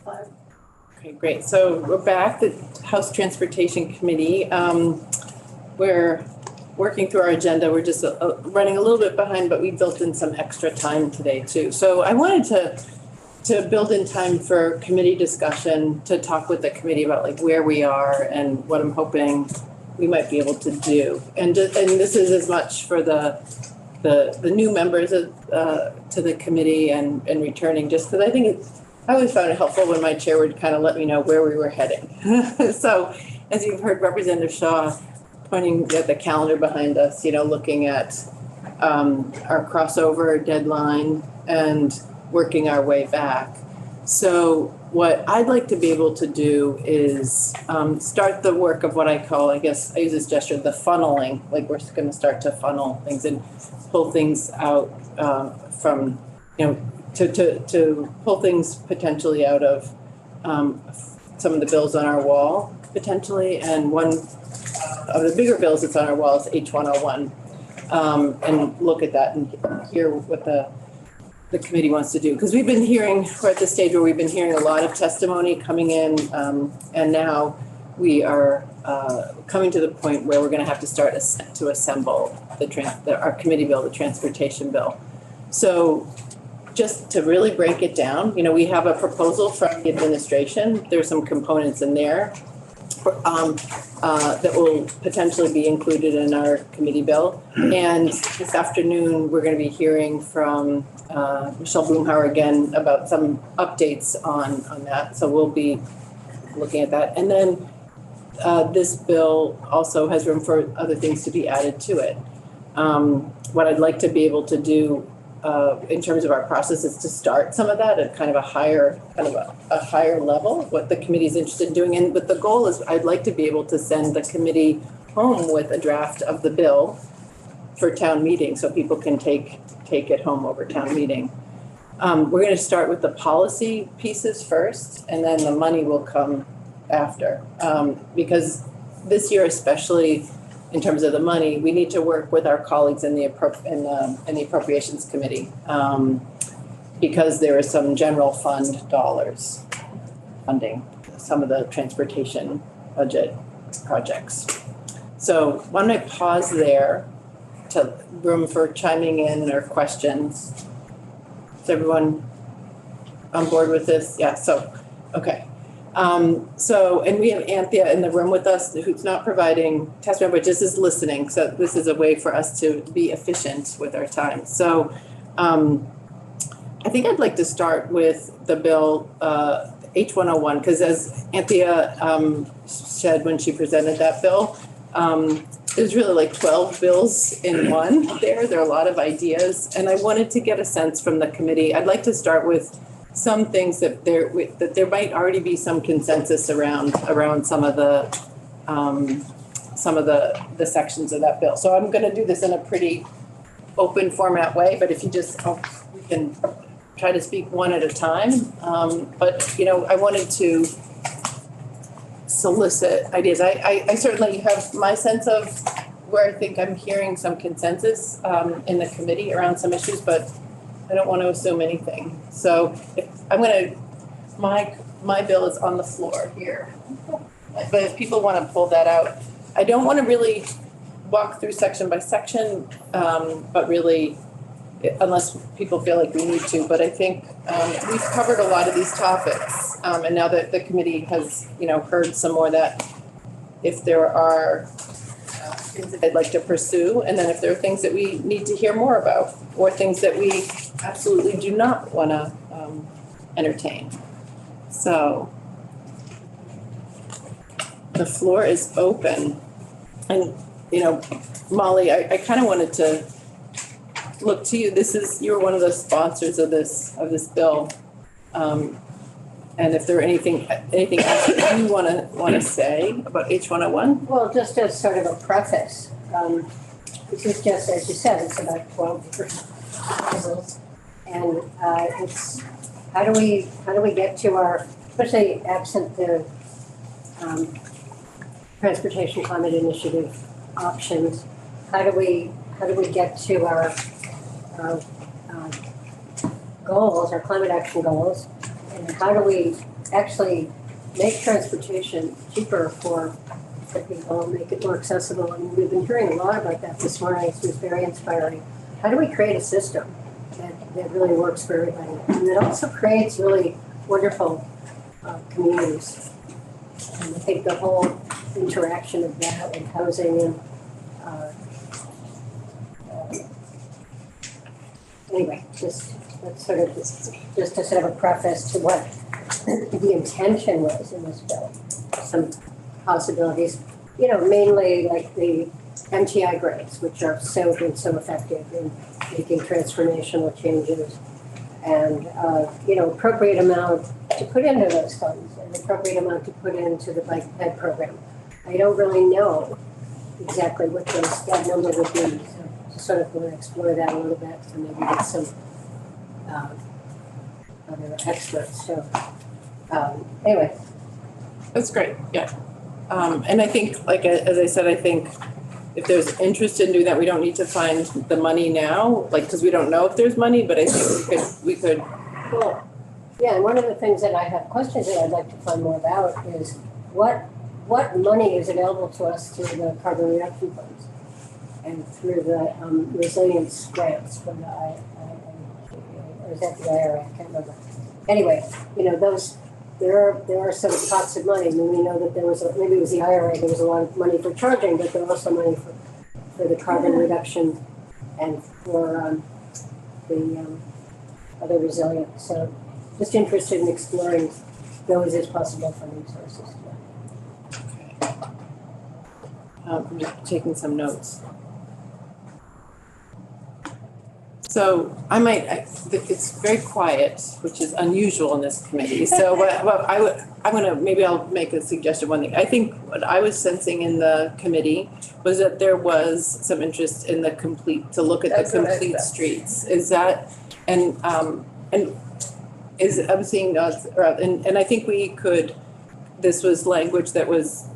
Okay, great. So we're back, the House Transportation Committee. We're working through our agenda. We're just running a little bit behind, but we built in some extra time today too. So I wanted to build in time for committee discussion, to talk with the committee about like where we are and what I'm hoping we might be able to do. And this is as much for the new members of, to the committee and returning, just because I think I always found it helpful when my chair would kind of let me know where we were heading. So as you've heard Representative Shaw pointing at the calendar behind us, you know, looking at our crossover deadline and working our way back. So what I'd like to be able to do is start the work of what I call, I guess I use this gesture, the funneling. Like we're going to start to funnel things and pull things out from, you know, to pull things potentially out of some of the bills on our wall potentially. And one of the bigger bills that's on our wall is H101, and look at that and hear what the committee wants to do. Because we've been hearing, we're at the stage where we've been hearing a lot of testimony coming in, and now we are coming to the point where we're going to have to start to assemble our committee bill, the transportation bill. So just to really break it down, you know, we have a proposal from the administration. There's some components in there that will potentially be included in our committee bill. And this afternoon, we're going to be hearing from Michelle Boomhauer again about some updates on that. So we'll be looking at that. And then this bill also has room for other things to be added to it. What I'd like to be able to do in terms of our process is to start some of that at kind of a higher level, what the committee is interested in doing. But the goal is I'd like to be able to send the committee home with a draft of the bill for town meeting so people can take it home over town meeting. We're going to start with the policy pieces first, and then the money will come after. Because this year especially, in terms of the money, we need to work with our colleagues in the Appropriations Committee because there is some general fund dollars funding some of the transportation budget projects. So why don't I pause there to room for chiming in or questions? Is everyone on board with this? Yeah, so, okay. And we have Anthea in the room with us who's not providing testimony, but just is listening. So this is a way for us to be efficient with our time. So I think I'd like to start with the bill H101, because as Anthea said when she presented that bill, it was really like 12 bills in one there. There are a lot of ideas, and I wanted to get a sense from the committee. I'd like to start with some things that there might already be some consensus around some of the sections of that bill. So I'm going to do this in a pretty open format way, but if you just we can try to speak one at a time. But you know, I wanted to solicit ideas. I certainly have my sense of where I think I'm hearing some consensus in the committee around some issues, but I don't want to assume anything. So my bill is on the floor here. But if people want to pull that out, I don't want to really walk through section by section, but really, unless people feel like we need to. But I think we've covered a lot of these topics. And now that the committee has, you know, heard some more, that if there are things that I'd like to pursue, and then if there are things that we need to hear more about, or things that we absolutely do not want to entertain. So the floor is open. And, you know, Molly, I kind of wanted to look to you. You're one of the sponsors of this bill. And if there are anything else that you want to say about H101? Well, just as sort of a preface, this is just, as you said, it's about 12 proposals, and it's how do we get to our, especially absent the Transportation Climate Initiative options, how do we get to our goals, our climate action goals, And how do we actually make transportation cheaper for people, make it more accessible? I mean, we've been hearing a lot about that this morning, so it's very inspiring. How do we create a system that really works for everybody? And that also creates really wonderful communities. And I think the whole interaction of that and housing and anyway, that's sort of just to sort of a preface to what the intention was in this bill. Some possibilities, mainly like the MTI grants, which are been so effective in making transformational changes, and appropriate amount to put into those funds and appropriate amount to put into the bike ped program. I don't really know exactly what that number would be, so just sort of want to explore that a little bit, so maybe get some other experts. So anyway. That's great, yeah. And I think, like, as I said, I think if there's interest in doing that, we don't need to find the money now, like, because we don't know if there's money, but I think we could. Well, yeah, and one of the things that I have questions that I'd like to find more about is what money is available to us through the carbon reduction funds and through the resilience grants from the or is that the IRA? I can't remember. Anyway, those. There are some pots of money. I mean, we know that maybe it was the IRA, there was a lot of money for charging, but there was also money for the carbon reduction and for the other resilience. So just interested in exploring those as possible funding sources. Okay. I'm just taking some notes. So it's very quiet, which is unusual in this committee. So I'll make a suggestion. One thing, I think what I was sensing in the committee was that there was some interest in to look at the complete streets. Is that, I'm seeing nods, and I think this was language that was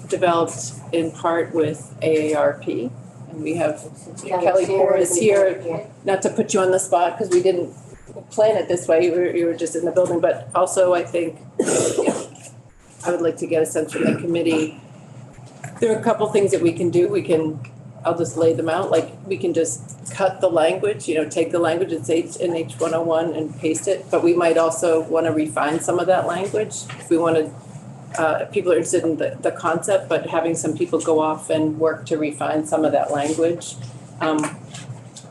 developed in part with AARP. And we have Kelly Poor is here, not to put you on the spot because we didn't plan it this way, you were just in the building, but also I think I would like to get a sense from the committee. There are a couple things that we can do. I'll just lay them out, like we can just cut the language, take the language in H101 and paste it, but we might also want to refine some of that language if we want to. If people are interested in the concept, but having some people go off and work to refine some of that language,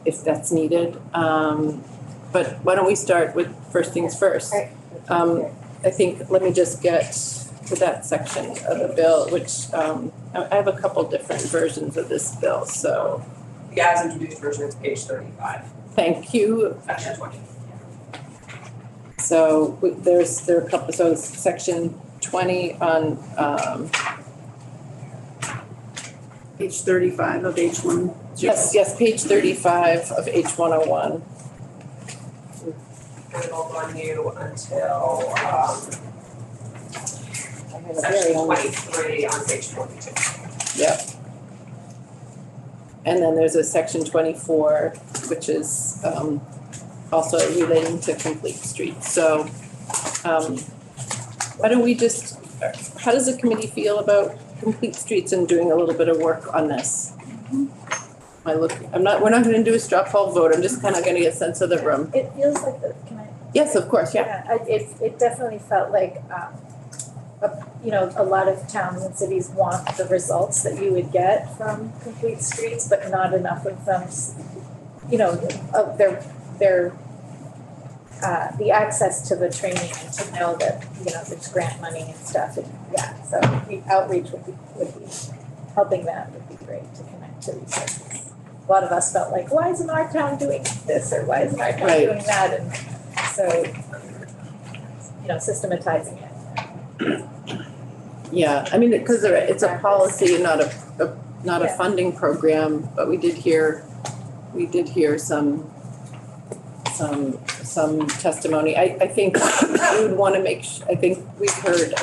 if that's needed. But why don't we start with first things first? I think, let me just get to that section of the bill, which I have a couple different versions of this bill, so. The as introduced version is page 35. Thank you. Section 20. So there are a couple, so section 20 on page 35 of H1. Yes, page 35 of H101. And it'll run you until section 23 on page 22. Yep. And then there's a section 24, which is also relating to complete streets. So why don't we how does the committee feel about complete streets and doing a little bit of work on this? We're not going to do a straw poll vote. I'm just kind of going to get a sense of the room. It feels like can I? Yes, of course, yeah. It definitely felt like, a lot of towns and cities want the results that you would get from complete streets, but not enough of them, of the access to the training and to know that, there's grant money and stuff. So the outreach would be helping that would be great to connect to resources. A lot of us felt like, why isn't our town doing this or why isn't our town doing that? And so, systematizing it. Yeah, I mean, because it's a policy, not a funding program, but we did hear some testimony. I think we would want to I think we've heard,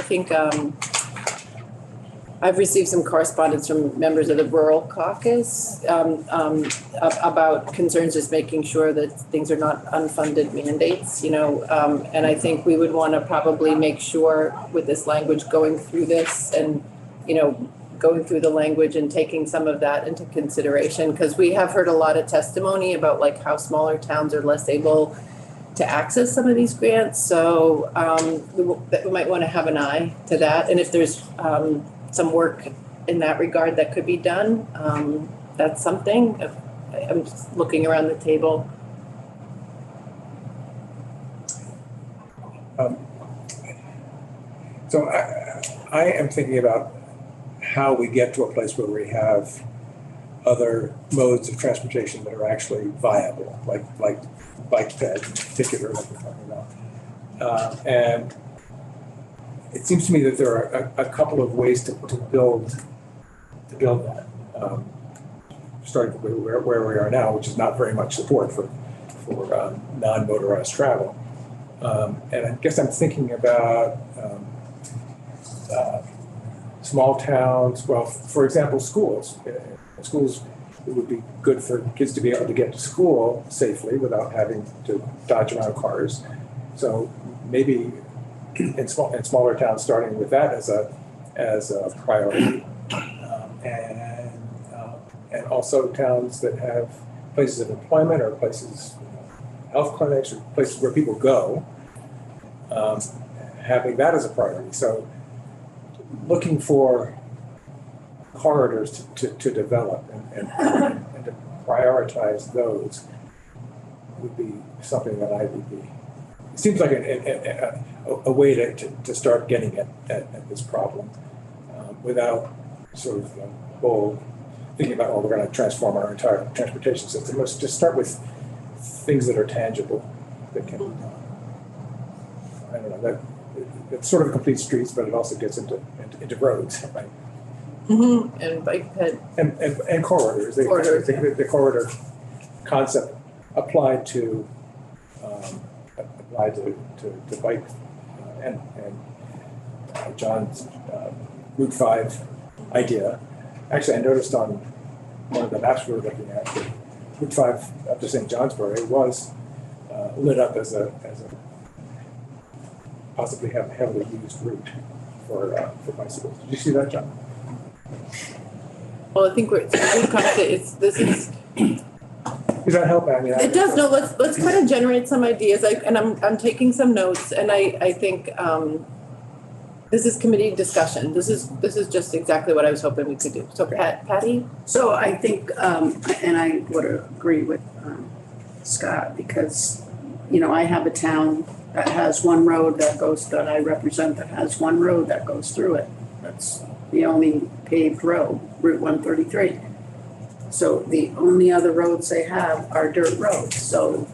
I've received some correspondence from members of the Rural Caucus about concerns just making sure that things are not unfunded mandates, and I think we would want to probably make sure with this language going through this and, going through the language and taking some of that into consideration, because we have heard a lot of testimony about like how smaller towns are less able to access some of these grants. So we might want to have an eye to that. And if there's some work in that regard that could be done, that's something. I'm just looking around the table. So I am thinking about how we get to a place where we have other modes of transportation that are actually viable, like bike ped in particular, like we're talking about. And it seems to me that there are a couple of ways to build that. Starting where we are now, which is not very much support for non-motorized travel. And I guess I'm thinking about small towns, well, for example, schools. Schools, it would be good for kids to be able to get to school safely without having to dodge around cars. So maybe in smaller towns, starting with that as a priority, and also towns that have places of employment or places, health clinics or places where people go, having that as a priority. So looking for corridors to develop and to prioritize those would be something that I would be. It seems like a way to start getting at this problem without sort of the whole thinking about, we're going to transform our entire transportation system. Let's just start with things that are tangible that can be done. I don't know, it sort of completes streets, but it also gets into roads, right? Mm-hmm. And bike ped. And corridors. The corridor concept applied to bike and John's Route 5 idea. Actually, I noticed on one of the maps we were looking at that Route 5 up to St. Johnsbury was lit up as a possibly heavily used route for bicycles. Did you see that, John? Well, I think this is. Does that help? I mean, It does. No, let's kind of generate some ideas. I'm taking some notes, and I think this is committee discussion. This is just exactly what I was hoping we could do. So Patty? So I think, and I would agree with Scott, because, I have a town that has one road that I represent that has one road that goes through it. That's the only paved road, Route 133. So the only other roads they have are dirt roads. So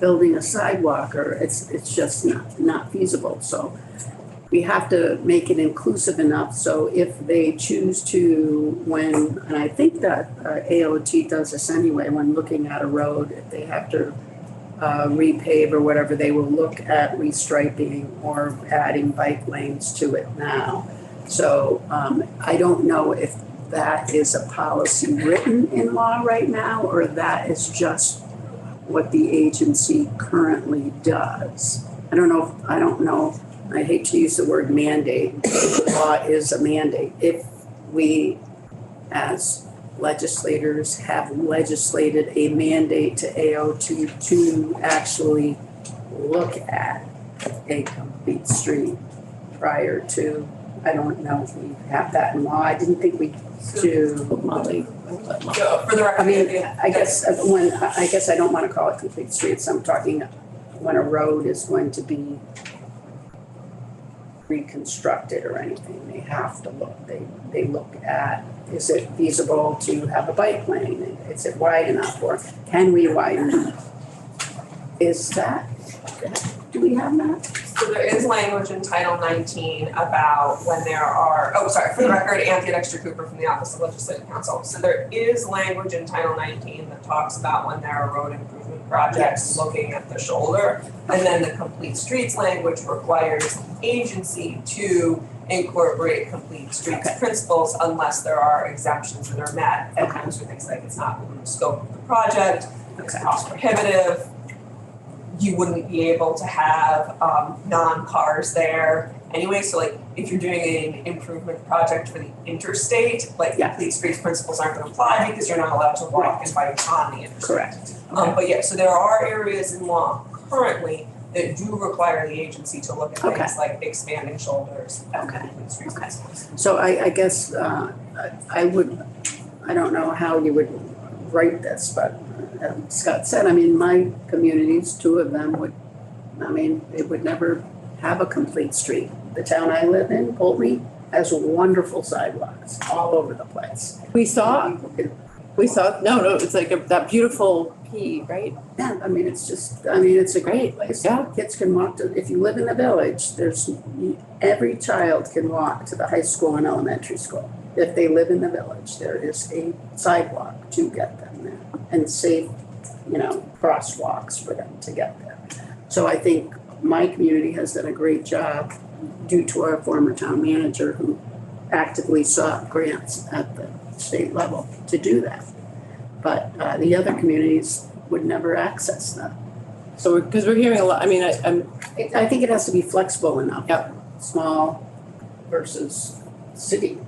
building a sidewalk, or it's just not feasible. So we have to make it inclusive enough. So if they choose to, and I think that AOT does this anyway, when looking at a road, if they have to repave or whatever, they will look at restriping or adding bike lanes to it now. So I don't know if that is a policy written in law right now, or that is just what the agency currently does. I don't know. I hate to use the word mandate. Law is a mandate. If we, as legislators, have legislated a mandate to AOT to actually look at a complete street prior to, I don't know if we have that in law. I didn't think we do. Molly. For the record, I mean, I guess I don't want to call it complete streets. I'm talking when a road is going to be reconstructed or anything. They have to look. They look at, is it feasible to have a bike lane? Is it wide enough, or can we widen it? Is that? Do we have that? So there is language in Title 19 about when there are, for the record, Anthea Dexter Cooper from the Office of Legislative Counsel. So there is language in Title 19 that talks about when there are road improvement projects looking at the shoulder. And then the complete streets language requires the agency to incorporate complete streets principles unless there are exemptions that are met. And those are things like it's not within the scope of the project, it's cost prohibitive, you wouldn't be able to have non-cars there anyway. So like if you're doing an improvement project for the interstate, like complete streets principles aren't going to apply because you're not allowed to walk and bike on the interstate. Correct. But yeah, so there are areas in law currently that do require the agency to look at things like expanding shoulders and complete streets principles. So I guess I don't know how you would write this, but Scott said, I mean, my communities, two of them they would never have a complete street. The town I live in, Poultney, has wonderful sidewalks all over the place. It's like that beautiful P, right? Yeah, it's a great place. Yeah. Kids can walk to, if you live in the village, every child can walk to the high school and elementary school. If they live in the village, there is a sidewalk to get them there and safe, crosswalks for them to get there. So I think my community has done a great job due to our former town manager who actively sought grants at the state level to do that. But the other communities would never access that. So because we're hearing a lot, I think it has to be flexible enough. Yep. Small versus city.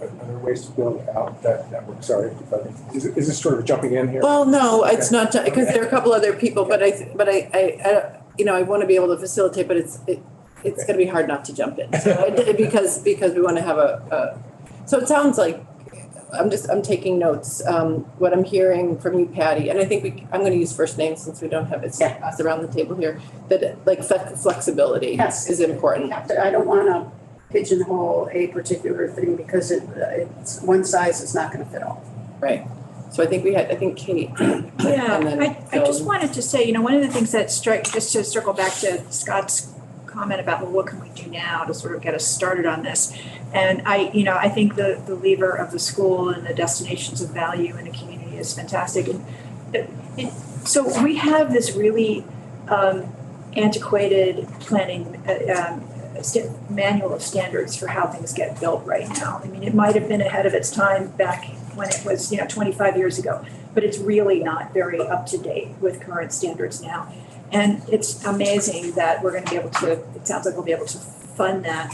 Are there ways to build out that network? Sorry, but is this sort of jumping in here? Well, no, it's not, because there are a couple other people, but I want to be able to facilitate, but it's going to be hard not to jump in. So because we want to have so it sounds like, I'm taking notes, what I'm hearing from you, Patty, and I think I'm going to use first names since we don't have it us around the table here, that like flexibility is important. I don't want to pigeonhole a particular thing because it's one size is not going to fit all. Right. So I think Kate. Yeah, I just wanted to say, one of the things that just to circle back to Scott's comment about, well, what can we do now to sort of get us started on this? And I think the lever of the school and the destinations of value in a community is fantastic. And so we have this really antiquated planning manual of standards for how things get built right now. I mean, it might have been ahead of its time back when it was, 25 years ago, but it's really not very up to date with current standards now. And it's amazing that we're going to be able to, it sounds like we'll be able to fund that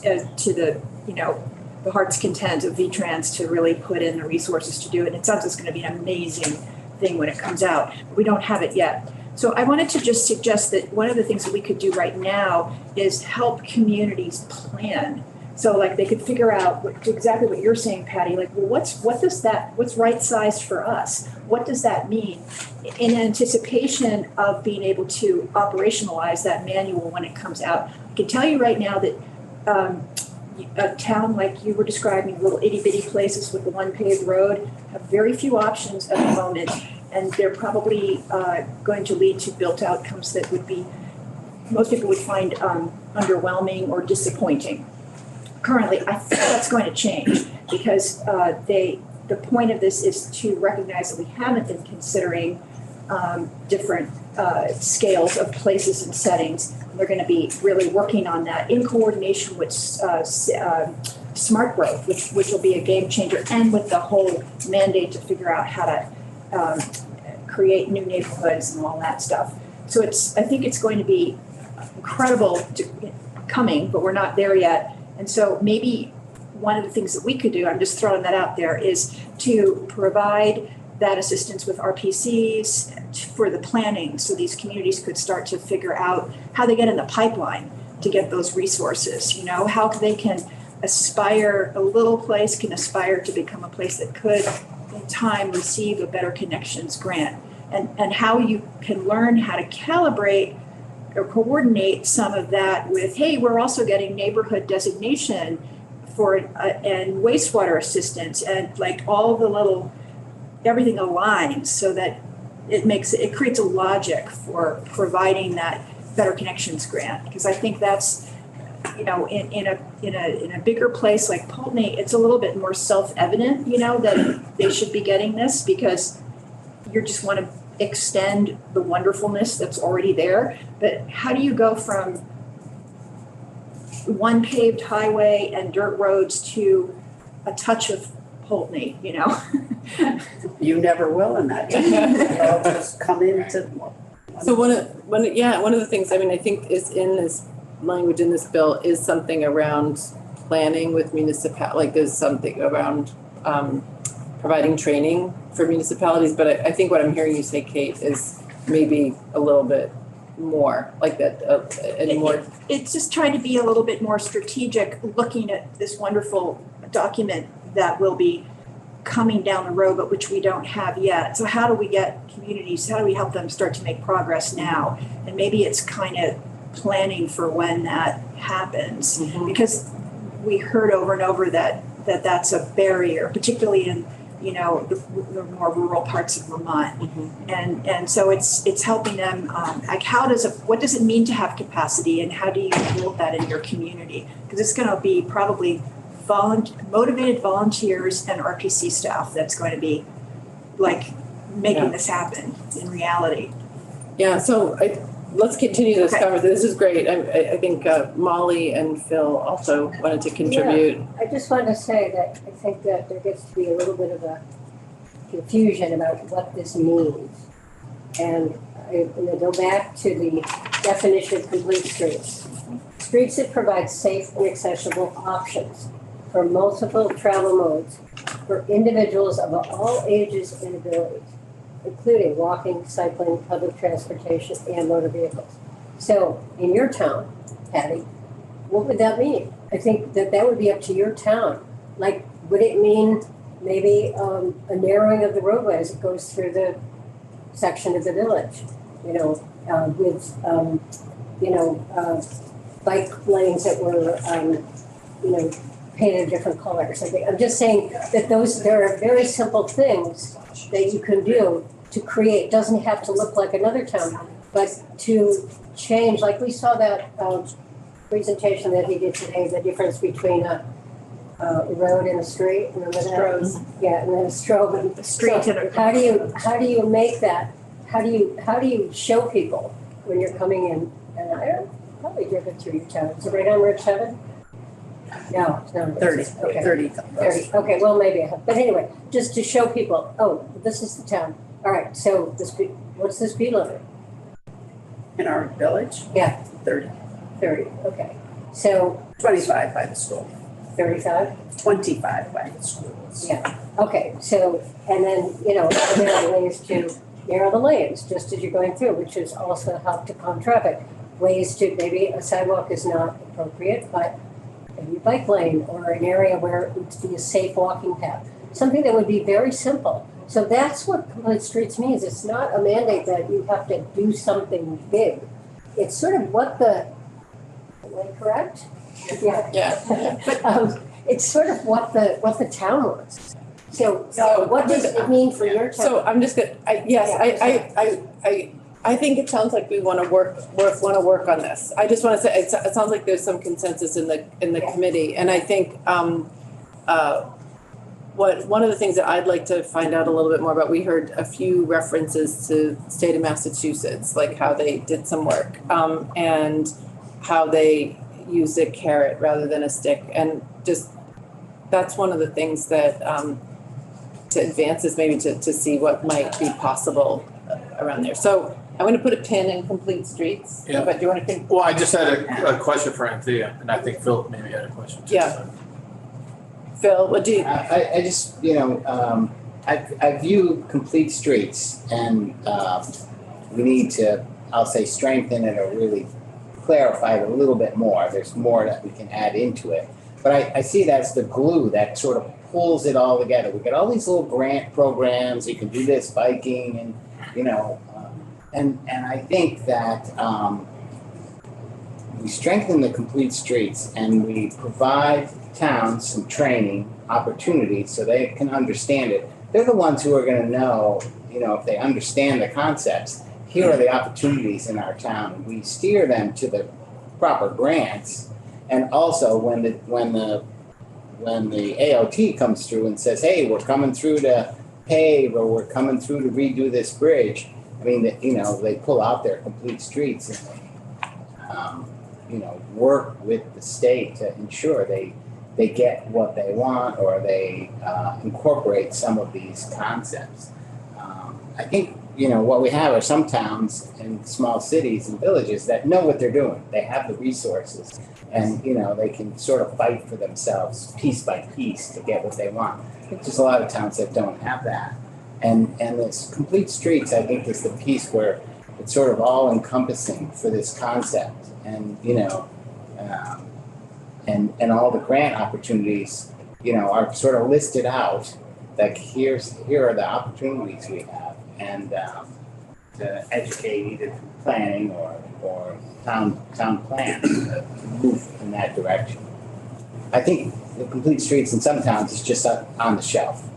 to the, the heart's content of VTrans to really put in the resources to do it. And it sounds like it's going to be an amazing thing when it comes out. But we don't have it yet. So I wanted to just suggest that one of the things that we could do right now is help communities plan. So like they could figure out exactly what you're saying, Patty, like, well, what's right sized for us? What does that mean? In anticipation of being able to operationalize that manual when it comes out. I can tell you right now that a town like you were describing, little itty bitty places with the one paved road, have very few options at the moment. And they're probably going to lead to built outcomes that would be, most people would find underwhelming or disappointing. Currently, I think that's going to change because the point of this is to recognize that we haven't been considering different scales of places and settings. They're going to be really working on that in coordination with Smart Growth, which will be a game changer, and with the whole mandate to figure out how to create new neighborhoods and all that stuff. So I think it's going to be incredible coming, but we're not there yet. And so maybe one of the things that we could do, I'm just throwing that out there, is to provide that assistance with RPCs for the planning so these communities could start to figure out how they get in the pipeline to get those resources, how they can aspire, a little place can aspire to become a place that could in time receive a Better Connections grant, and how you can learn how to calibrate or coordinate some of that with, hey, we're also getting neighborhood designation for and wastewater assistance, and like all the little, everything aligns so that it creates a logic for providing that Better Connections grant, because I think that's, in a bigger place like Poultney, it's a little bit more self-evident, that they should be getting this, because you just want to extend the wonderfulness that's already there. But how do you go from one paved highway and dirt roads to a touch of Poultney, You never will in that. They'll just come into. So one of the things, I think is in this language in this bill is something around planning with like there's something around providing training for municipalities, but I think what I'm hearing you say, Kate, is maybe a little bit more like that, and more. It's just trying to be a little bit more strategic, looking at this wonderful document that will be coming down the road, but which we don't have yet. So how do we get communities, how do we help them start to make progress now? And maybe it's kind of planning for when that happens, because we heard over and over that's a barrier, particularly in the more rural parts of Vermont, and so it's helping them. Like what does it mean to have capacity, and how do you build that in your community? Because it's going to be probably motivated volunteers and RPC staff that's going to be like making this happen in reality. Yeah. So let's continue this conversation. This is great. I think Molly and Phil also wanted to contribute. Yeah, I just wanted to say that I think that there gets to be a little bit of a confusion about what this means. And I'm going to go back to the definition of complete streets. Streets that provide safe and accessible options for multiple travel modes for individuals of all ages and abilities, including walking, cycling, public transportation, and motor vehicles. So in your town, Patty, what would that mean? I think that would be up to your town. Like, would it mean maybe a narrowing of the roadway as it goes through the section of the village, with bike lanes that were, painted different colors. I'm just saying that there are very simple things that you can do to create. Doesn't have to look like another town, but to change, like we saw that presentation that he did today, the difference between a road and a street. Remember that? Strobe. Yeah, and then a strobe and A street and a. how do you make that? How do you show people when you're coming in? And I've probably driven through your town. Is it right on Route 7? No, it's not. 30. Okay. 30. Okay, well, maybe I have. But anyway, just to show people, oh, this is the town. All right, so what's the speed limit? In our village? Yeah. 30. 30, okay. So 25 by the school. 35? 25 by the schools. Yeah, okay, so, and then, there are ways to narrow the lanes, just as you're going through, which is also help to calm traffic. Ways to, maybe a sidewalk is not appropriate, but maybe a bike lane or an area where it would be a safe walking path. Something that would be very simple. So that's what complete streets means. It's not a mandate that you have to do something big. It's sort of am I correct? Yeah. But it's sort of what the town wants. So what does it mean for your town? So I'm just gonna. I think it sounds like we want to work on this. I just want to say it sounds like there's some consensus in the committee, and I think one of the things that I'd like to find out a little bit more about. We heard a few references to the state of Massachusetts, like how they did some work and how they used a carrot rather than a stick, and just that's one of the things that to advance is maybe to see what might be possible around there. So I'm going to put a pin in complete streets. Yeah. But do you want to? Well, I just had a question for Anthea, and I think Phil maybe had a question too. Yeah. Phil, what do you? I just, I view complete streets, and we need to, I'll say, strengthen it or really clarify it a little bit more. There's more that we can add into it. But I see that's the glue that sort of pulls it all together. We got all these little grant programs. You can do this, biking, and and I think that we strengthen the complete streets and we provide towns some training opportunities so they can understand it. they're the ones who are gonna know, you know, if they understand the concepts, here are the opportunities in our town. We steer them to the proper grants. And also when the AOT comes through and says, hey, we're coming through to pave, or we're coming through to redo this bridge, I mean, you know, they pull out their complete streets and they, you know, work with the state to ensure they get what they want, or they incorporate some of these concepts. I think, you know, what we have are some towns and small cities and villages that know what they're doing. They have the resources, and, you know, they can sort of fight for themselves piece by piece to get what they want. There's a lot of towns that don't have that. And this complete streets, I think, is the piece where it's sort of all encompassing for this concept. And, you know, and all the grant opportunities, you know, are sort of listed out. Like here are the opportunities we have, and to educate either through planning or town plan to move in that direction. I think the complete streets in some towns is just on the shelf,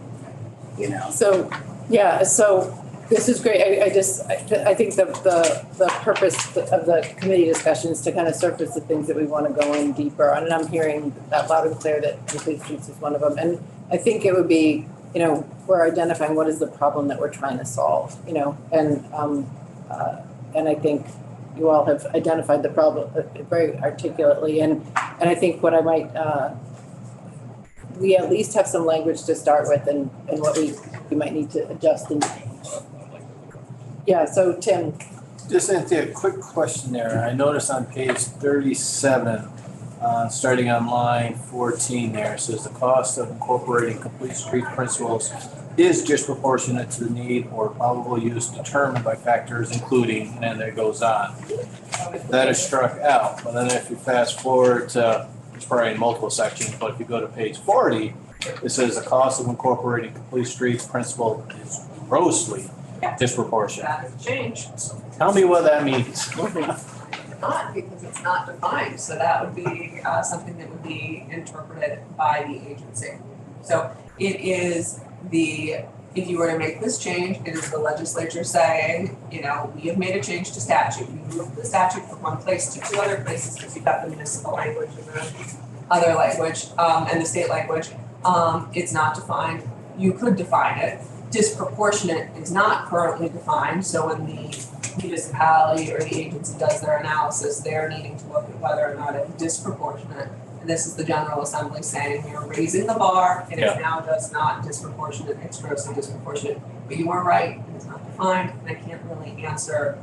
you know. So, yeah, so this is great. I think the purpose of the committee discussion is to kind of surface the things that we want to go in deeper on. And I'm hearing that loud and clear that complete streets is one of them. And I think it would be, you know, we're identifying what is the problem that we're trying to solve, you know, and I think you all have identified the problem very articulately. And I think what I might, we at least have some language to start with, and what we might need to adjust and change. Yeah, so Tim. Just Anthea, a quick question there. I noticed on page 37, starting on line 14 there, it says the cost of incorporating complete street principles is disproportionate to the need or probable use determined by factors including, and then it goes on. That is struck out, but then if you fast forward to, it's probably in multiple sections, but if you go to page 40, it says the cost of incorporating complete streets principle is grossly disproportionate. That has changed. So tell me what that means. Not, because it's not defined, so that would be something that would be interpreted by the agency. So it is if you were to make this change, it is the legislature saying, you know, we have made a change to statute. We moved the statute from one place to two other places because you've got the municipal language and the other language, and the state language. It's not defined. You could define it. Disproportionate is not currently defined, so when the municipality or the agency does their analysis, they're needing to look at whether or not it's disproportionate. And this is the General Assembly saying we are raising the bar, and it's now just not disproportionate, it's grossly disproportionate. But you are right, it is not defined, and I can't really answer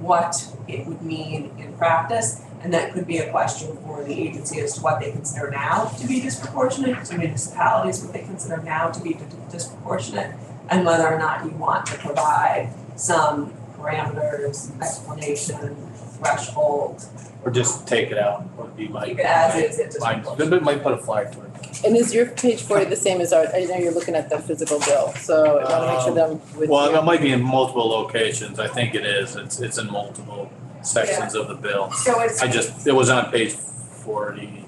what it would mean in practice. And that could be a question for the agency as to what they consider now to be disproportionate, to municipalities what they consider now to be disproportionate, and whether or not you want to provide some parameters, explanation, threshold. Or just take it out, would be my. Keep it as is, it's disproportionate. Might put a flag to it. And is your page 40 the same as ours? I know you're looking at the physical bill, so I want to make sure that I'm with Well, you. it might be in multiple locations. I think it is. It's in multiple sections of the bill. So It was on page 40.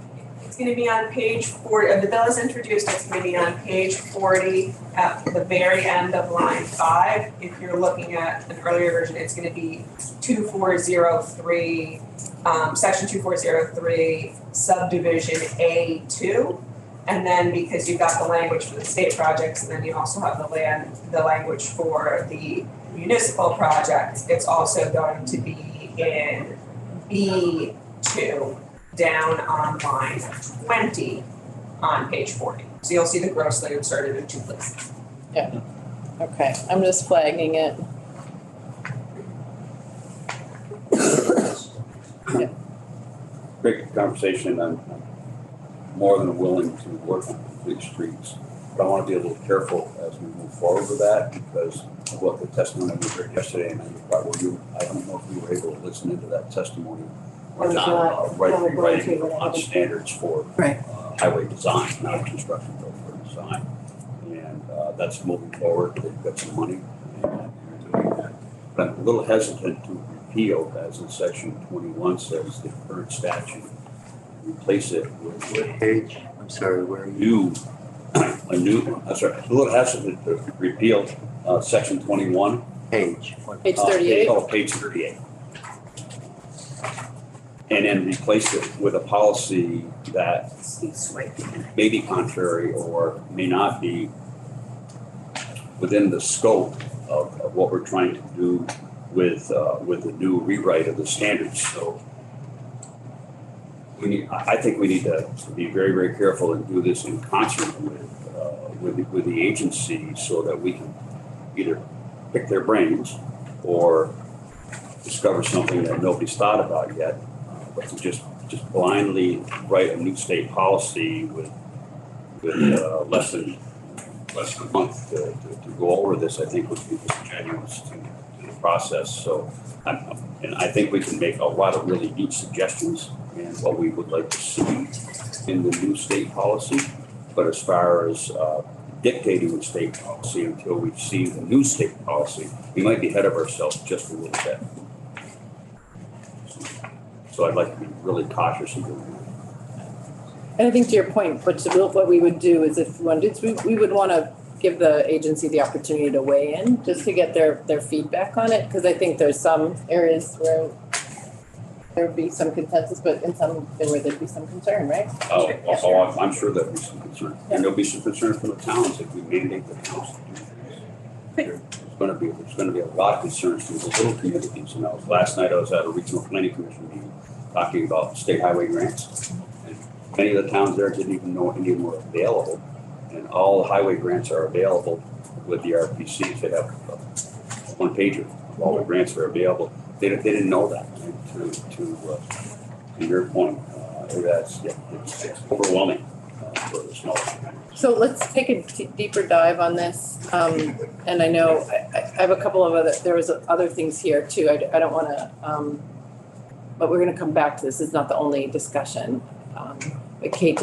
it's gonna be on page 40, the bill is introduced, it's gonna be on page 40 at the very end of line 5. If you're looking at an earlier version, it's gonna be 2403, section 2403, subdivision A2. And then because you've got the language for the state projects, and then you also have the language for the municipal projects, it's also going to be in B2 down on line 20 on page 40. So you'll see the grossly inserted in two places. Okay, I'm just flagging it. Great conversation. I'm more than willing to work on complete streets. But I want to be a little careful as we move forward with that because of what the testimony we heard yesterday, and I don't know if we were able to listen into that testimony. I was not Writing going to, on standards for Right. highway design, not construction, but for design. And that's moving forward. They've got some money and they're doing that. But I'm a little hesitant to repeal, as in section 21 says, the current statute. Replace it with What page? I'm sorry, where are you? new a new, Lord has to repeal section 21. Page. Page 38. Page 38. And then replace it with a policy that may be contrary or may not be within the scope of what we're trying to do with the new rewrite of the standards. So I think we need to be very, very careful and do this in concert with the agency so that we can either pick their brains or discover something that nobody's thought about yet. But to just blindly write a new state policy with less than a month to go over this, I think would be disingenuous to the process. So, and I think we can make a lot of really neat suggestions and what we would like to see in the new state policy. But as far as dictating the state policy until we see the new state policy, we might be ahead of ourselves just a little bit. So I'd like to be really cautious in doing that. And I think to your point, what we would do is if we wanted to, we would want to give the agency the opportunity to weigh in just to get their feedback on it. Because I think there's some areas where there would be some consensus, but in some where there'd be some concern, right? I'm sure there'll be some concern. And there'll be some concern from the towns if we mandate the towns to do things. There's going to be a lot of concerns from the little communities. You know, last night I was at a regional planning commission meeting talking about state highway grants. And many of the towns there didn't even know any were available. And all the highway grants are available with the RPCs. They have one pager of all the grants that are available. They didn't know that. And to your point, it's overwhelming for the smaller communities. So let's take a deeper dive on this. And I know I have a couple of there was other things here too. I don't want to, but we're going to come back to this. It's not the only discussion. But Kate,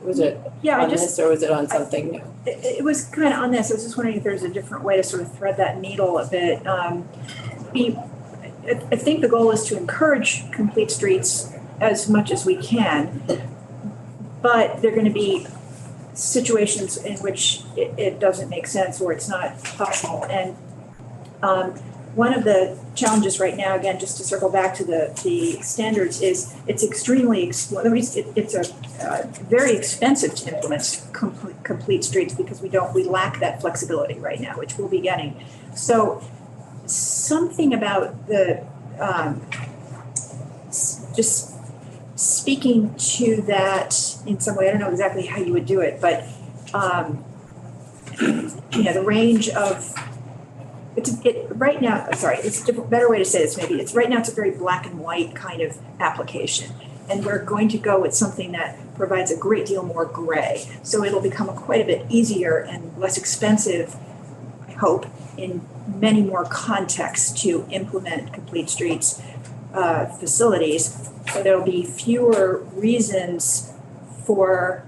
was it on this or was it on something new? It was kind of on this. I was just wondering if there's a different way to sort of thread that needle a bit. I think the goal is to encourage complete streets as much as we can, but there are going to be situations in which it doesn't make sense or it's not possible. And one of the challenges right now, again, just to circle back to the standards, is it's extremely, it's a very expensive to implement complete streets because we lack that flexibility right now, which we'll be getting. So something about the just speaking to that in some way. I don't know exactly how you would do it, but the range of right now. Sorry, it's a different, better way to say this. Maybe it's right now. It's a very black and white kind of application, and we're going to go with something that provides a great deal more gray. So it'll become quite a bit easier and less expensive, I hope, in many more contexts to implement complete streets facilities. So there'll be fewer reasons for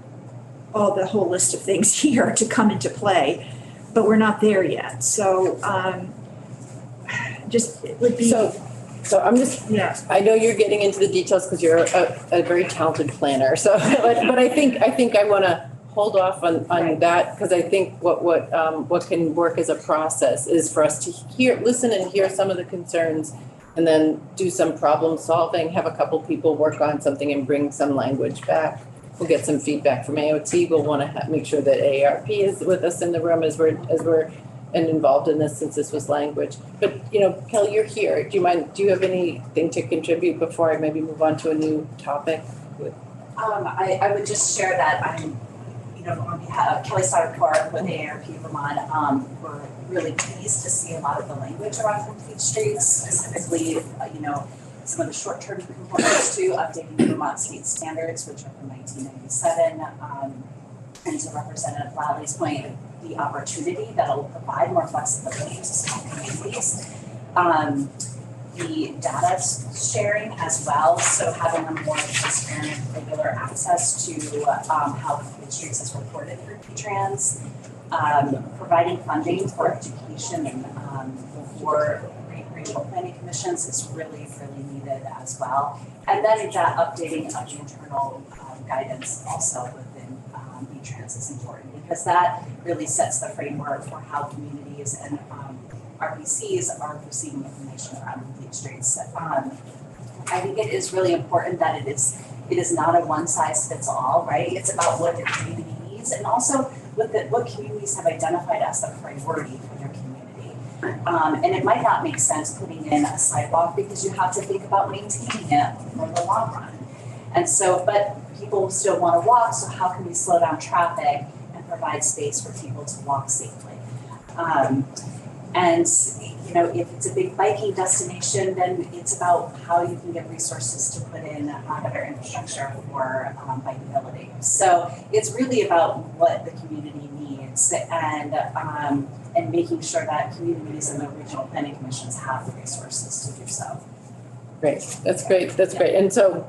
the whole list of things here to come into play, but we're not there yet. So it would be. So I'm just, I know you're getting into the details because you're a very talented planner. So, but I think I want to hold off on that because I think what can work as a process is for us to listen and hear some of the concerns and then do some problem solving, have a couple people work on something and bring some language back. We'll get some feedback from AOT. We'll want to make sure that AARP is with us in the room as we're and involved in this since this was language. But Kelly, you're here. Do you have anything to contribute before I maybe move on to a new topic? I would just share that I'm, on behalf of Kelly Stoddard with AARP Vermont, we're really pleased to see a lot of the language around complete streets, specifically, some of the short-term components to updating the Vermont state standards, which are from 1997, and to Representative Lally's point, the opportunity that'll provide more flexibility to small communities. The data sharing as well, so having a more transparent, regular access to how complete streets is reported through V-Trans, providing funding for education and for regional planning commissions is really, really needed as well. And then that updating of the internal guidance also within V-Trans is important because that really sets the framework for how communities and RPCs are receiving information around complete streets. I think it is really important that it is not a one size fits all, right? It's about what the community needs and also what communities have identified as the priority for their community. And it might not make sense putting in a sidewalk because you have to think about maintaining it for the long run. And so, but people still want to walk, so how can we slow down traffic and provide space for people to walk safely? And you know, if it's a big biking destination, then it's about how you can get resources to put in better infrastructure for bikeability. So it's really about what the community needs and making sure that communities and the regional planning commissions have the resources to do so. Great, that's great, that's great. And so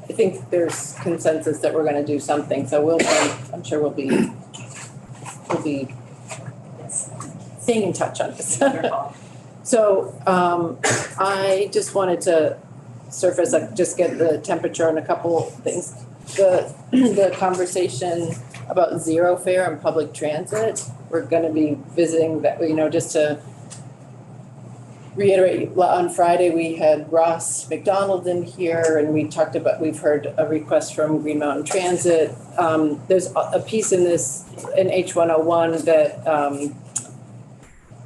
I think there's consensus that we're gonna do something, so I'm sure we'll be staying in touch on this. Wonderful. So I just wanted to surface, just get the temperature on a couple things. The conversation about zero fare and public transit, we're gonna be visiting that, you know, just to reiterate, on Friday, we had Ross McDonald in here and we talked about, we've heard a request from Green Mountain Transit. There's a piece in this, in H101 that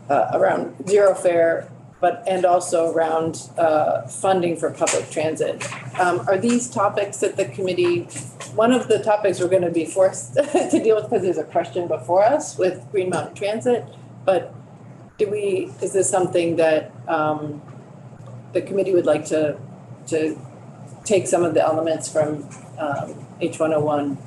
around zero fare, and also around funding for public transit. Are these topics that the committee, one of the topics we're gonna be forced to deal with because there's a question before us with Green Mountain Transit, but is this something that the committee would like to take some of the elements from H101?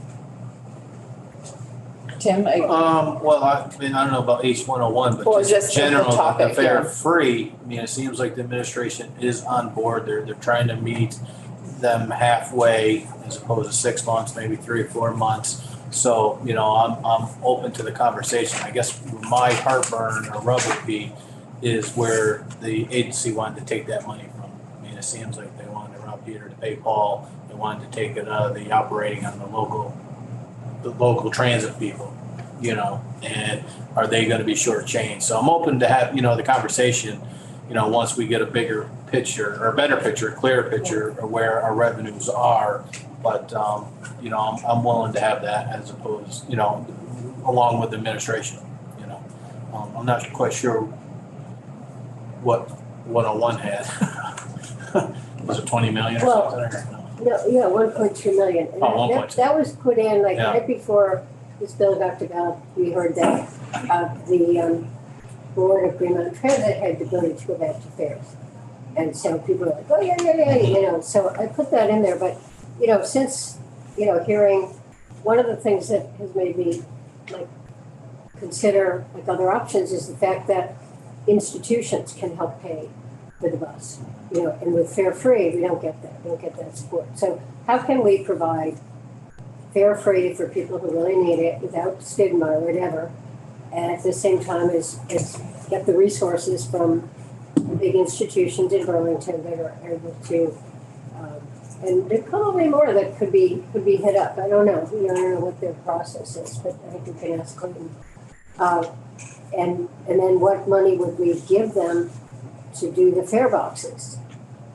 Tim? Well, I mean, I don't know about H101, Or but just just the general, topic, the fare yeah. free, I mean, it seems like the administration is on board. They're trying to meet them halfway as opposed to 6 months, maybe 3 or 4 months. So, you know, I'm open to the conversation. I guess my heartburn or rub would be is where the agency wanted to take that money from. I mean, it seems like they wanted to rob Peter to pay Paul. They wanted to take it out of the operating on the local transit people, you know, and are they gonna be shortchanged? So I'm open to have, you know, the conversation, you know, once we get a bigger picture or a better picture, a clearer picture of where our revenues are. But, you know, I'm willing to have that as opposed, you know, along with the administration, you know. I'm not quite sure what 101 had. Was it 20 million or Well, something? Or no? No, yeah, 1.2 million. And Oh, that was put in like Yeah. right before this bill got developed. We heard that the board of Green Mountain Transit had the ability to go back to fares. And so people were like, oh, yeah, you know, so I put that in there. But, you know, since, you know, hearing, one of the things that has made me like consider like other options is the fact that institutions can help pay for the bus. You know, and with fare free, we don't get that. We don't get that support. So how can we provide fare free for people who really need it without stigma or whatever, and at the same time as get the resources from the big institutions in Burlington that are able to, and there's probably more that could be hit up. I don't know. You know, I don't know what their process is, but I think we can ask Clinton. And then what money would we give them to do the fare boxes?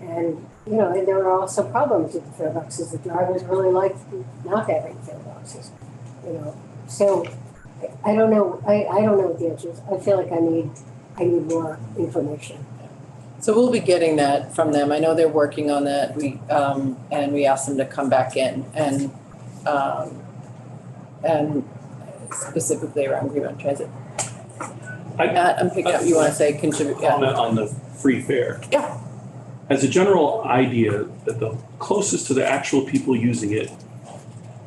And, you know, and there are also problems with the fare boxes. The drivers really like not having fare boxes, you know. So I don't know. I don't know what the answer is. I feel like I need more information. So we'll be getting that from them. I know they're working on that. And we asked them to come back in and specifically around Green Mountain Transit. Matt, I'm picking up, you wanna say contribute, yeah. On the free fare. Yeah. As a general idea, that the closest to the actual people using it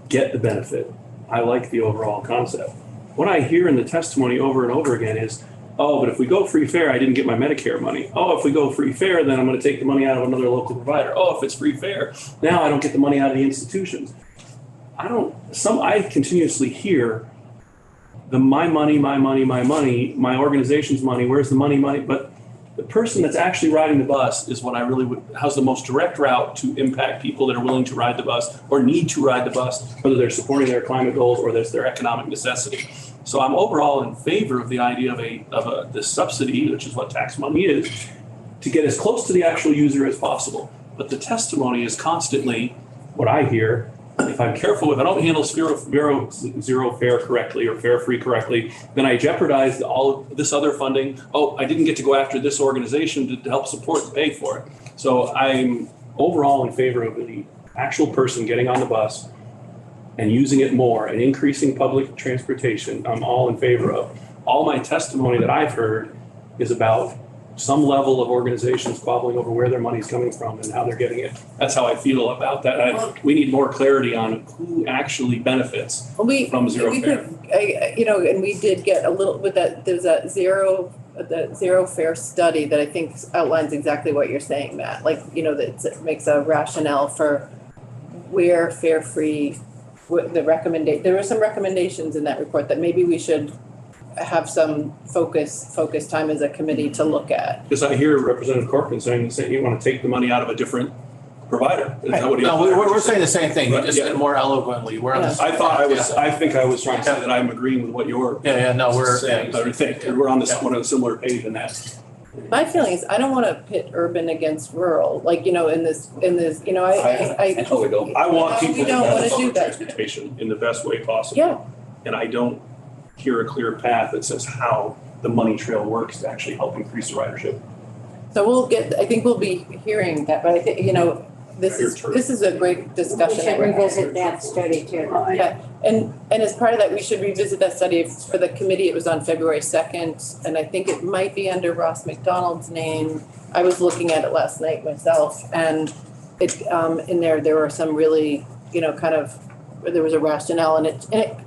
get the benefit, I like the overall concept. What I hear in the testimony over and over again is, oh, but if we go free fare, I didn't get my Medicare money. Oh, if we go free fare, then I'm gonna take the money out of another local provider. Oh, if it's free fare, now I don't get the money out of the institutions. I continuously hear the my money, my organization's money, where's the money, but The person that's actually riding the bus is what I really would, has the most direct route to impact people that are willing to ride the bus or need to ride the bus, whether they're supporting their climate goals or there's their economic necessity. So I'm overall in favor of the idea of this subsidy, which is what tax money is, to get as close to the actual user as possible. But the testimony is constantly what I hear. If I'm careful, if I don't handle zero fare correctly or fare free correctly, then I jeopardize all of this other funding. Oh, I didn't get to go after this organization to help support and pay for it. So I'm overall in favor of the actual person getting on the bus and using it more and increasing public transportation. I'm all in favor of. All my testimony that I've heard is about some level of organizations squabbling over where their money's coming from and how they're getting it. That's how I feel about that. We need more clarity on who actually benefits from zero fare. And we did get a little with that. There's the zero fare study that I think outlines exactly what you're saying, Matt. Like, that it makes a rationale for where fare free. There were some recommendations in that report that maybe we should have some focus time as a committee to look at. Because I hear Representative Corcoran saying you want to take the money out of a different provider. Is that what No, we're saying the same thing, just more eloquently. We're on the I thought I think I was trying to say that I'm agreeing with what you're saying, but I think we're on on a similar page in that. My feeling is I don't want to pit urban against rural, like, in this, I know we don't. I want people to have public transportation in the best way possible. Yeah. And I don't hear a clear path that says how the money trail works to actually help increase the ridership. So I think we'll be hearing that, but I think, this is a great discussion. We should revisit that study too. Yeah, and as part of that, we should revisit that study for the committee. It was on February 2nd, and I think it might be under Ross McDonald's name. I was looking at it last night myself, and it in there were some really, there was a rationale, and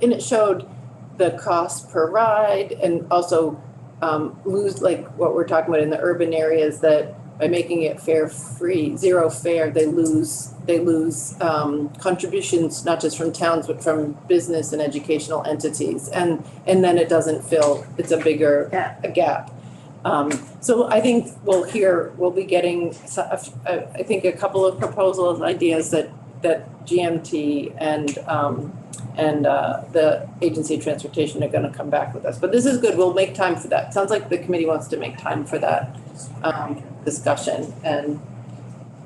it showed the cost per ride, and also lose, like what we're talking about in the urban areas, that by making it fare free, zero fare, they lose contributions, not just from towns, but from business and educational entities. And then it doesn't fill, it's a bigger gap. So I think we'll be getting, I think, a couple of proposals, ideas that GMT and the Agency of Transportation are going to come back with us. But this is good. We'll make time for that. Sounds like the committee wants to make time for that discussion. And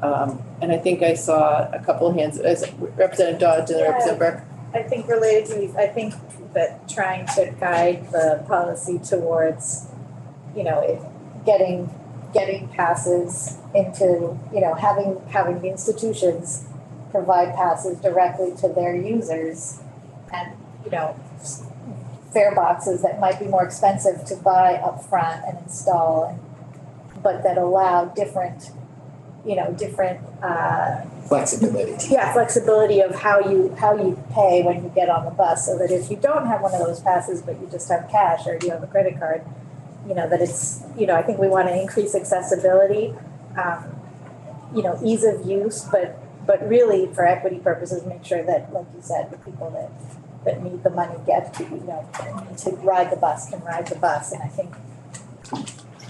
I think I saw a couple of hands, Representative Dodge and Representative Burke. I think related to these, I think that trying to guide the policy towards, getting passes into, having the institutions provide passes directly to their users, and, fare boxes that might be more expensive to buy up front and install, but that allow different Flexibility. Yeah, flexibility of how you pay when you get on the bus, so that if you don't have one of those passes, but you just have cash or you have a credit card, that it's, I think we want to increase accessibility, ease of use, but really for equity purposes, make sure that, like you said, the people that need the money need to ride the bus can ride the bus. And I think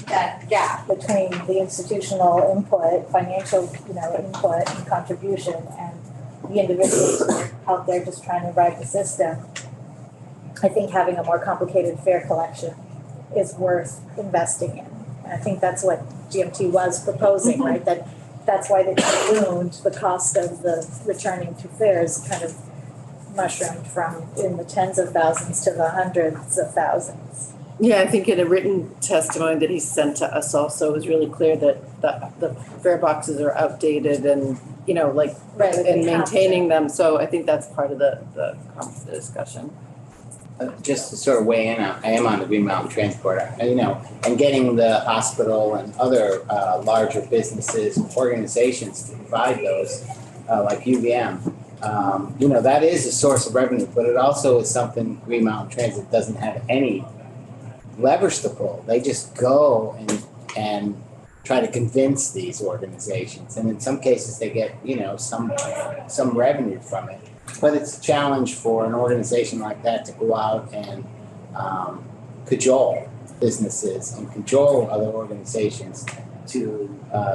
that gap between the institutional input, financial, input and contribution, and the individuals who are out there just trying to ride the system, I think having a more complicated fare collection is worth investing in. And I think that's what GMT was proposing, right? That's why they ballooned the cost of the returning to fares, kind of mushroomed from in the tens of thousands to the hundreds of thousands. Yeah, I think in a written testimony that he sent to us also, it was really clear that the fare boxes are outdated and, and maintaining them. So I think that's part of the discussion. Just to sort of weigh in, I am on the Green Mountain Transport, and getting the hospital and other larger businesses, organizations to provide those, like UVM, that is a source of revenue, but it also is something Green Mountain Transit doesn't have any leverage to pull. They just go and try to convince these organizations, and in some cases they get, some revenue from it. But it's a challenge for an organization like that to go out and cajole businesses and control other organizations to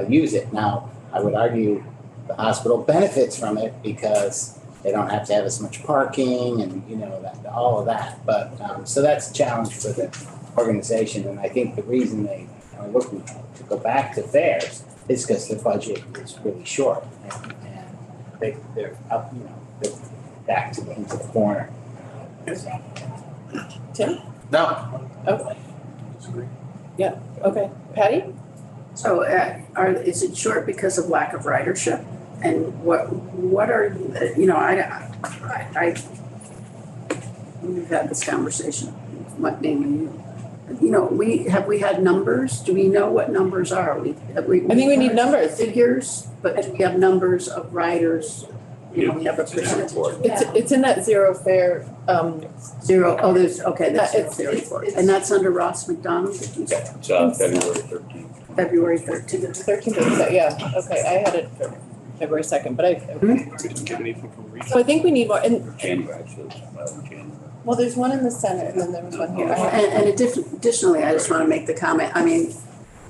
use it. Now, I would argue the hospital benefits from it because they don't have to have as much parking and, you know, that, all of that. But, so that's a challenge for the organization. And I think the reason they are looking to go back to fairs is because their budget is really short. And they're up, you know, they're back to into the corner. Tim? No. Okay. Disagree. Okay. Patty? So is it short because of lack of ridership? And what are, you know, we've had this conversation, what name are you? You know, we had numbers? Do we know what numbers are? I think we need numbers. Figures, but do we have numbers of riders? You know, we have a percentage. It's in that zero fare, Zero, oh, there's, okay, that's It's- zero report. And that's under Ross McDonald, did you say? It's February 13th. February 13th. 13th, yeah, okay, I had it for February 2nd, but We didn't get anything from region. so I think we need more, and, January, actually, January. well, there's one in the Senate and then there was one here. And additionally, I just want to make the comment, I mean,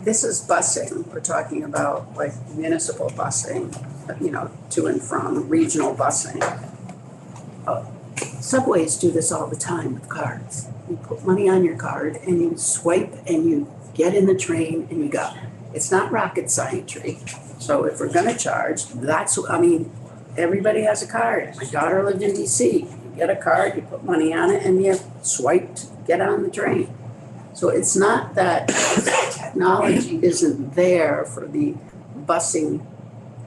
this is busing. We're talking about like municipal busing, you know, to and from, regional busing. Subways do this all the time with cards. You put money on your card and you swipe and you get in the train and you go. It's not rocket scientry. So if we're gonna charge, everybody has a card. My daughter lived in DC. You get a card, you put money on it and you swipe to get on the train. So it's not that technology isn't there for the busing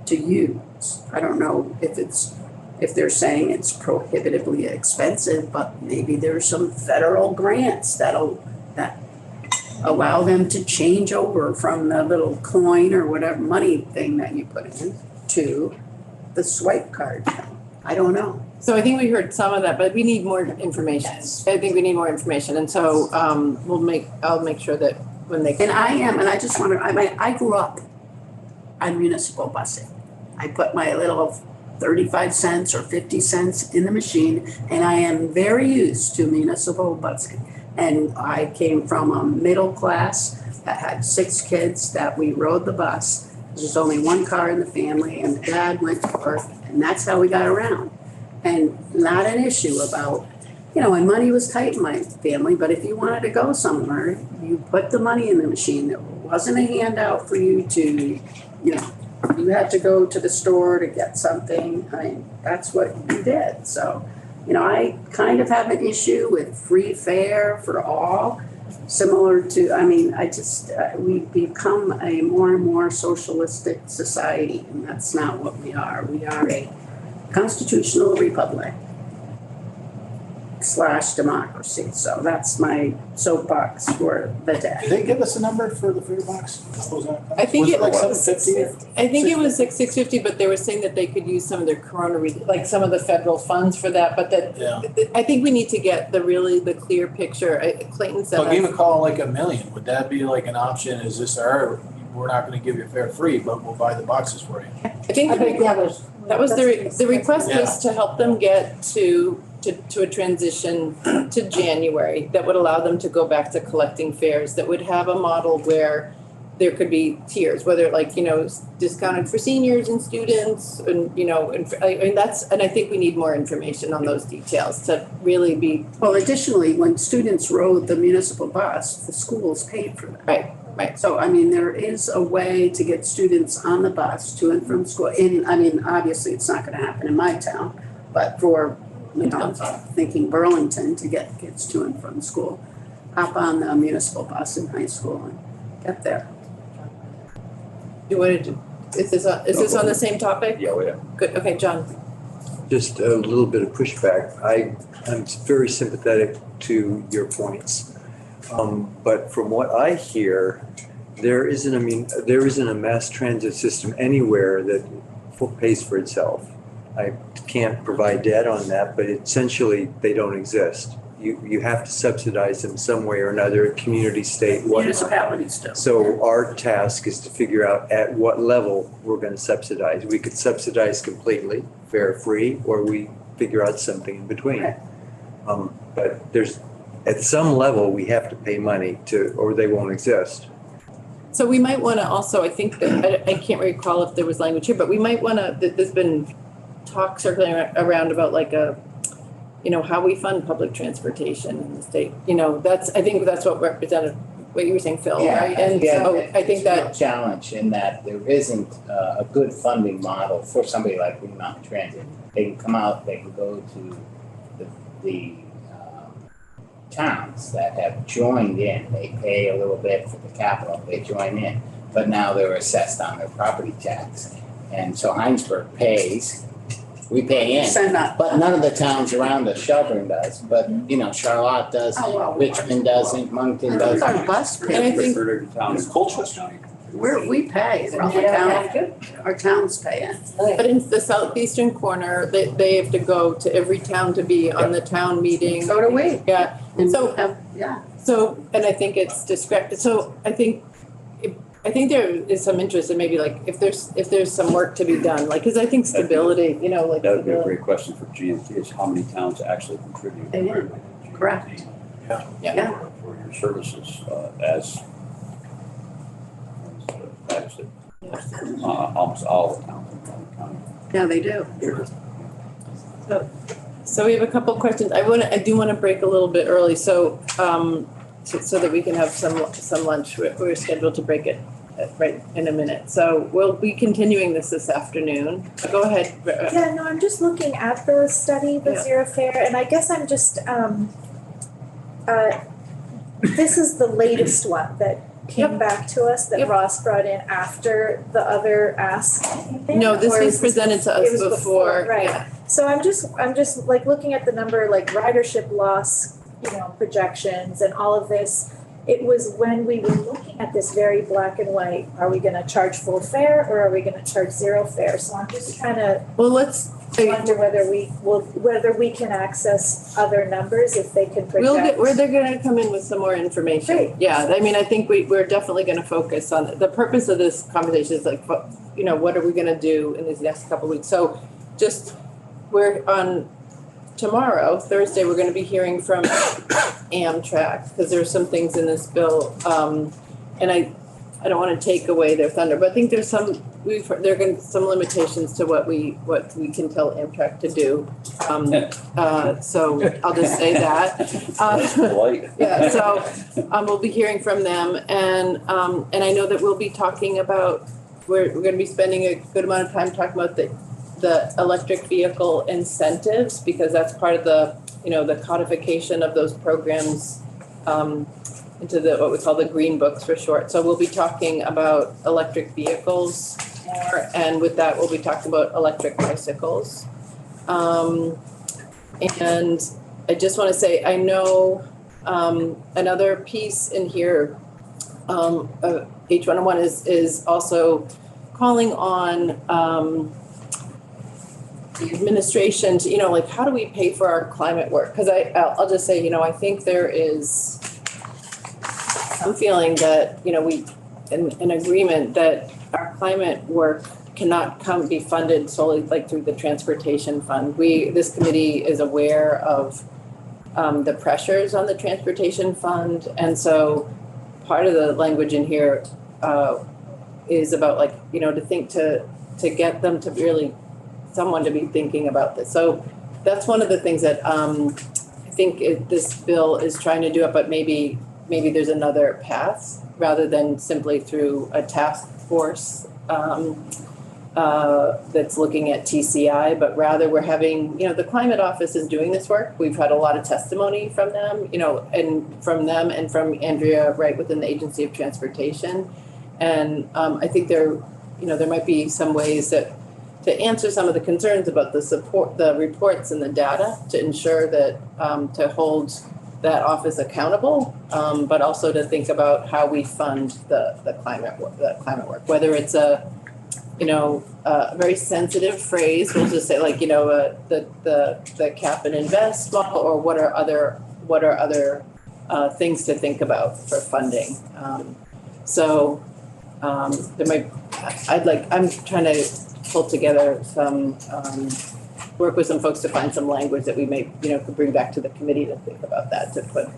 to use. I don't know if they're saying it's prohibitively expensive, but maybe there's some federal grants that allow them to change over from the little coin or whatever money thing that you put in to the swipe card. I don't know. So I think we heard some of that, but we need more information. I think we need more information, and so I'll make sure that when they. And I just want to, I grew up on municipal busing. I put my little 35 cents or 50 cents in the machine, and I am very used to municipal busing. And I came from a middle class that had 6 kids that we rode the bus. There's only one car in the family, and Dad went to work, and that's how we got around. And not an issue about, you know, and money was tight in my family, but if you wanted to go somewhere, you put the money in the machine. It wasn't a handout for you to, you know, you had to go to the store to get something. I mean, that's what you did. So, you know, I kind of have an issue with free fare for all, similar to, I mean, we've become a more and more socialistic society, and that's not what we are. We are a constitutional republic / democracy. So that's my soapbox for the day. Did they give us a number for the food box? I think Was it like was 750? I think it was like $650, but they were saying that they could use some of their like some of the federal funds for that, but that, Yeah. I think we need to get the clear picture. Clayton said So that. even calling like $1 million, would that be like an option? Is this we're not gonna give you fare free, but we'll buy the boxes for you? I think that was the request was to help them get to a transition to January that would allow them to go back to collecting fares, that would have a model where there could be tiers, whether like, you know, discounted for seniors and students and, you know, and I think we need more information on those details to really be. Well, additionally, when students rode the municipal bus, the schools paid for that. Right. So, I mean, there is a way to get students on the bus to and from school. Obviously, it's not gonna happen in my town, but for, you know, thinking Burlington to get kids to and from school, hop on the municipal bus in high school and get there. You wanted to, is this on the same topic? Yeah, we are. Good, okay, John. Just a little bit of pushback. I'm very sympathetic to your points. But from what I hear, there isn't a mass transit system anywhere that pays for itself. I can't provide data on that, but essentially they don't exist. You have to subsidize them some way or another, community, state, whatnot. Municipalities do. So our task is to figure out at what level we're going to subsidize. We could subsidize completely, fare free, or we figure out something in between. Right. But there's at some level, we have to pay money to, or they won't exist. So we might want to also, I think that, I can't recall if there was language here, but we might want to, there's been talk circling around about like how we fund public transportation in the state. I think that's what represented, what you were saying, Phil, right? And so I think it's a real that, challenge in that there isn't a good funding model for somebody like Green Mountain Transit. They can come out, they can go to the towns that have joined in. They pay a little bit for the capital, they join in, but now they're assessed on their property tax. And so Heinsberg pays, we pay in, Send that. but none of the towns around us, Shelburne does, but Charlotte does, Oh, well. Richmond doesn't, Moncton It's doesn't. our bus And I pay. think- Every town is Colchester. We pay, our towns pay it. but in the southeastern corner, they have to go to every town to be on the town meeting. So do we. Yeah, And So- yeah. so, and I think it's discreet, so I think there is some interest in maybe like, if there's some work to be done, like, cause I think stability, like. That would be a stability. great question for GMT, is how many towns actually contribute? They do. Correct. Yeah. For your services, as Patty said, almost all the towns in Cumberland County. Yeah, they do. So we have a couple questions. I do want to break a little bit early, so that we can have some lunch. We're scheduled to break it right in a minute. So we'll be continuing this afternoon. Go ahead. Yeah, no, I'm just looking at the study, the Yeah. Zero Fare, and I guess I'm just, this is the latest one that came back to us that Yep. Ross brought in after the other ask. No, this Or was is presented to it us was before. right. Yeah. So I'm just like looking at the number, like ridership loss, projections and all of this. It was when we were looking at this very black and white, are we gonna charge full fare or are we gonna charge zero fare? So I'm just trying to Well, let's. wonder whether we can access other numbers if they can project. They're gonna come in with some more information. Great. Yeah, I mean, I think we're definitely gonna focus on, the purpose of this conversation is like, what are we gonna do in these next couple of weeks? So we're on tomorrow, Thursday, we're gonna be hearing from Amtrak, because there's some things in this bill, and I don't wanna take away their thunder, but I think there's some some limitations to what we can tell Amtrak to do. So I'll just say that. Polite. Yeah, so we'll be hearing from them, and I know that we'll be talking about, we're gonna be spending a good amount of time talking about the electric vehicle incentives, because that's part of the codification of those programs into what we call the green books for short. So we'll be talking about electric vehicles more, and with that, we'll be talking about electric bicycles. And I just want to say, I know another piece in here, H101 is also calling on the administration to, like, how do we pay for our climate work? Because I'll just say, I think there is some feeling that, we, an agreement that our climate work cannot be funded solely like through the transportation fund. This committee is aware of the pressures on the transportation fund, and so part of the language in here is about to think to get them to really, someone to be thinking about this. So that's one of the things that I think this bill is trying to do it, but maybe there's another path rather than simply through a task force that's looking at TCI, but rather we're having, the climate office is doing this work. We've had a lot of testimony from them, and from Andrea Wright within the Agency of Transportation. And I think there might be some ways to answer some of the concerns about the reports and the data, to ensure that, to hold that office accountable, but also to think about how we fund the climate work, whether it's a very sensitive phrase, we'll just say the cap and invest model, or what are other things to think about for funding. I'm trying to pull together some, work with some folks to find some language that we may, could bring back to the committee to think about that, to put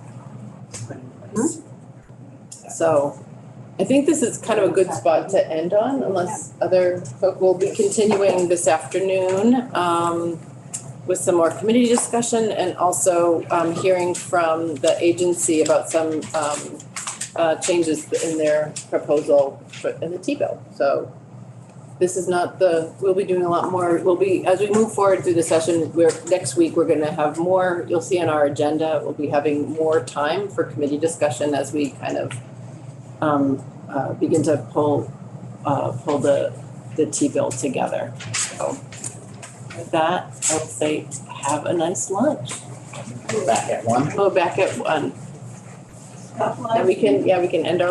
put in place. So I think this is kind of a good spot to end on unless other folk will be continuing this afternoon with some more committee discussion and also hearing from the agency about some changes in their proposal in the T-bill. So this is not we'll be doing a lot more, as we move forward through the session, next week, we're gonna have more, you'll see on our agenda, we'll be having more time for committee discussion as we kind of begin to pull the T-bill together. So with that, I will say, have a nice lunch. We're back at 1. Go back at 1. And we can end our